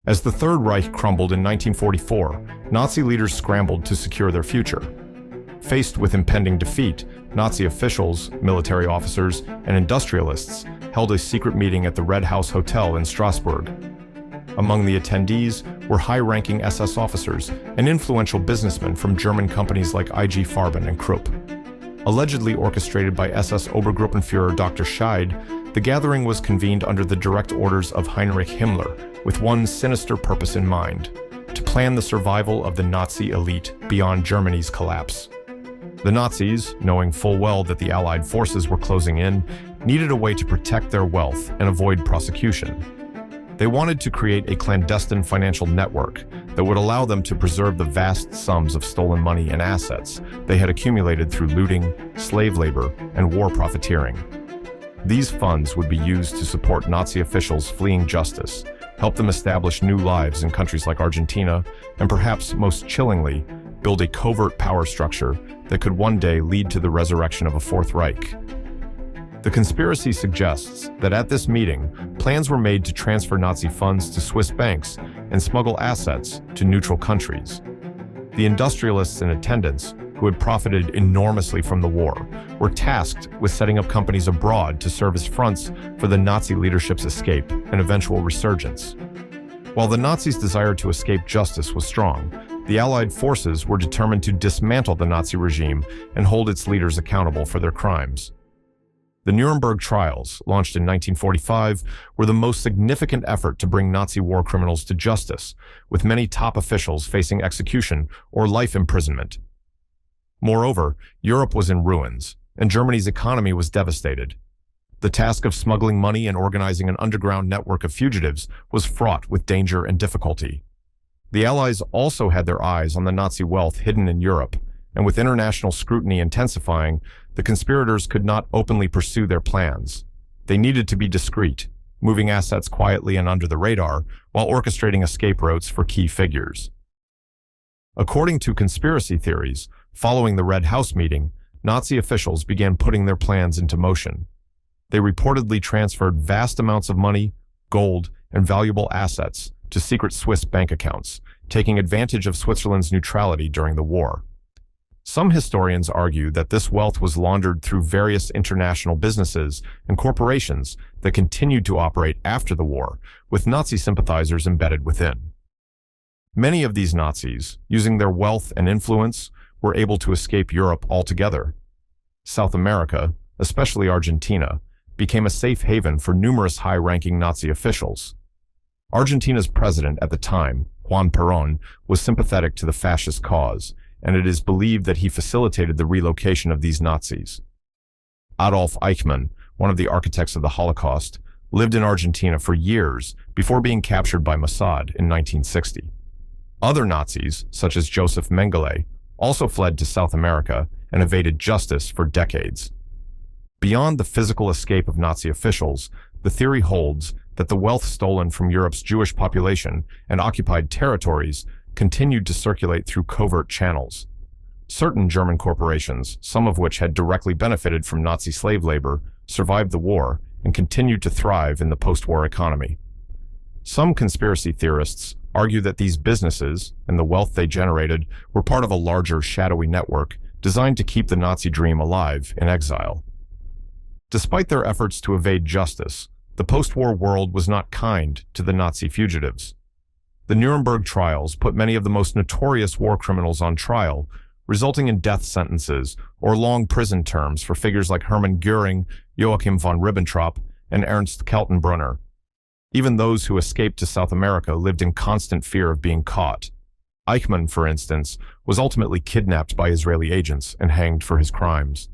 As the Third Reich crumbled in 1944, Nazi leaders scrambled to secure their future. Faced with impending defeat, Nazi officials, military officers, and industrialists held a secret meeting at the Red House Hotel in Strasbourg. Among the attendees were high-ranking SS officers and influential businessmen from German companies like IG Farben and Krupp. Allegedly orchestrated by SS Obergruppenführer Dr. Scheid, the gathering was convened under the direct orders of Heinrich Himmler, with one sinister purpose in mind: to plan the survival of the Nazi elite beyond Germany's collapse. The Nazis, knowing full well that the Allied forces were closing in, needed a way to protect their wealth and avoid prosecution. They wanted to create a clandestine financial network that would allow them to preserve the vast sums of stolen money and assets they had accumulated through looting, slave labor, and war profiteering. These funds would be used to support Nazi officials fleeing justice, help them establish new lives in countries like Argentina, and perhaps most chillingly, build a covert power structure that could one day lead to the resurrection of a Fourth Reich. The conspiracy suggests that at this meeting, plans were made to transfer Nazi funds to Swiss banks and smuggle assets to neutral countries. The industrialists in attendance, who had profited enormously from the war, were tasked with setting up companies abroad to serve as fronts for the Nazi leadership's escape and eventual resurgence. While the Nazis' desire to escape justice was strong, the Allied forces were determined to dismantle the Nazi regime and hold its leaders accountable for their crimes. The Nuremberg trials, launched in 1945, were the most significant effort to bring Nazi war criminals to justice, with many top officials facing execution or life imprisonment. Moreover, Europe was in ruins, and Germany's economy was devastated. The task of smuggling money and organizing an underground network of fugitives was fraught with danger and difficulty. The Allies also had their eyes on the Nazi wealth hidden in Europe, and with international scrutiny intensifying, the conspirators could not openly pursue their plans. They needed to be discreet, moving assets quietly and under the radar, while orchestrating escape routes for key figures. According to conspiracy theories, following the Red House meeting, Nazi officials began putting their plans into motion. They reportedly transferred vast amounts of money, gold, and valuable assets to secret Swiss bank accounts, taking advantage of Switzerland's neutrality during the war. Some historians argue that this wealth was laundered through various international businesses and corporations that continued to operate after the war, with Nazi sympathizers embedded within. Many of these Nazis, using their wealth and influence, were able to escape Europe altogether. South America, especially Argentina, became a safe haven for numerous high-ranking Nazi officials. Argentina's president at the time, Juan Perón, was sympathetic to the fascist cause, and it is believed that he facilitated the relocation of these Nazis. Adolf Eichmann, one of the architects of the Holocaust, lived in Argentina for years before being captured by Mossad in 1960. Other Nazis, such as Joseph Mengele, also fled to South America and evaded justice for decades. Beyond the physical escape of Nazi officials, the theory holds that the wealth stolen from Europe's Jewish population and occupied territories continued to circulate through covert channels. Certain German corporations, some of which had directly benefited from Nazi slave labor, survived the war and continued to thrive in the post-war economy. Some conspiracy theorists argue that these businesses and the wealth they generated were part of a larger shadowy network designed to keep the Nazi dream alive in exile. Despite their efforts to evade justice, the post-war world was not kind to the Nazi fugitives. The Nuremberg trials put many of the most notorious war criminals on trial, resulting in death sentences or long prison terms for figures like Hermann Göring, Joachim von Ribbentrop, and Ernst Kaltenbrunner. Even those who escaped to South America lived in constant fear of being caught. Eichmann, for instance, was ultimately kidnapped by Israeli agents and hanged for his crimes.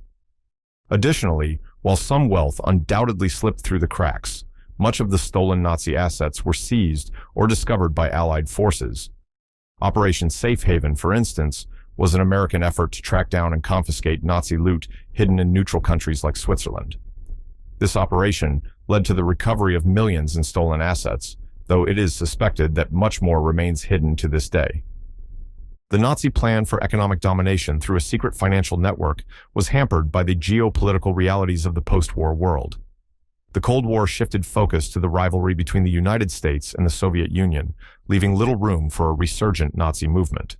Additionally, while some wealth undoubtedly slipped through the cracks, much of the stolen Nazi assets were seized or discovered by Allied forces. Operation Safe Haven, for instance, was an American effort to track down and confiscate Nazi loot hidden in neutral countries like Switzerland. This operation led to the recovery of millions in stolen assets, though it is suspected that much more remains hidden to this day. The Nazi plan for economic domination through a secret financial network was hampered by the geopolitical realities of the post-war world. The Cold War shifted focus to the rivalry between the United States and the Soviet Union, leaving little room for a resurgent Nazi movement.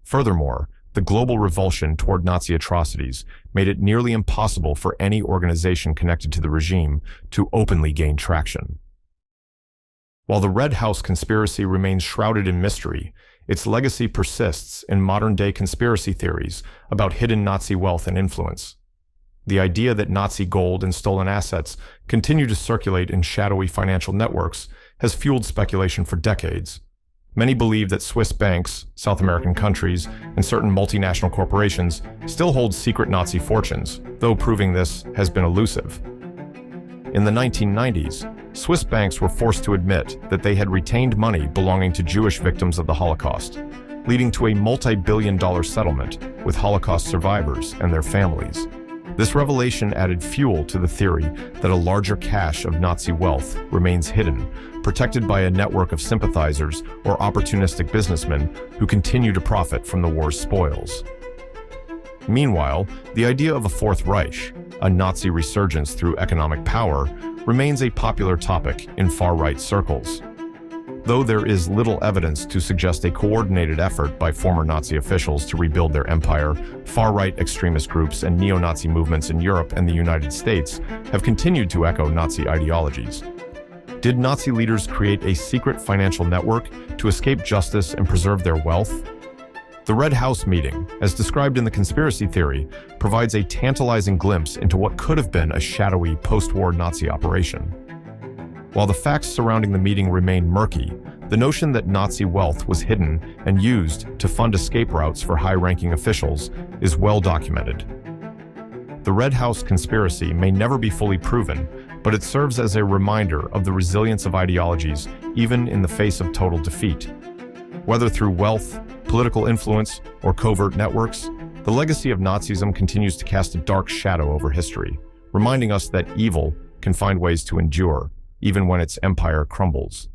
Furthermore, the global revulsion toward Nazi atrocities made it nearly impossible for any organization connected to the regime to openly gain traction. While the Red House conspiracy remains shrouded in mystery, its legacy persists in modern-day conspiracy theories about hidden Nazi wealth and influence. The idea that Nazi gold and stolen assets continue to circulate in shadowy financial networks has fueled speculation for decades. Many believe that Swiss banks, South American countries, and certain multinational corporations still hold secret Nazi fortunes, though proving this has been elusive. In the 1990s, Swiss banks were forced to admit that they had retained money belonging to Jewish victims of the Holocaust, leading to a multi-billion-dollar settlement with Holocaust survivors and their families. This revelation added fuel to the theory that a larger cache of Nazi wealth remains hidden, protected by a network of sympathizers or opportunistic businessmen who continue to profit from the war's spoils. Meanwhile, the idea of a Fourth Reich, a Nazi resurgence through economic power, remains a popular topic in far-right circles. Though there is little evidence to suggest a coordinated effort by former Nazi officials to rebuild their empire, far-right extremist groups and neo-Nazi movements in Europe and the United States have continued to echo Nazi ideologies. Did Nazi leaders create a secret financial network to escape justice and preserve their wealth? The Red House meeting, as described in the conspiracy theory, provides a tantalizing glimpse into what could have been a shadowy post-war Nazi operation. While the facts surrounding the meeting remain murky, the notion that Nazi wealth was hidden and used to fund escape routes for high-ranking officials is well documented. The Red House conspiracy may never be fully proven, but it serves as a reminder of the resilience of ideologies even in the face of total defeat. Whether through wealth, political influence, or covert networks, the legacy of Nazism continues to cast a dark shadow over history, reminding us that evil can find ways to endure, even when its empire crumbles.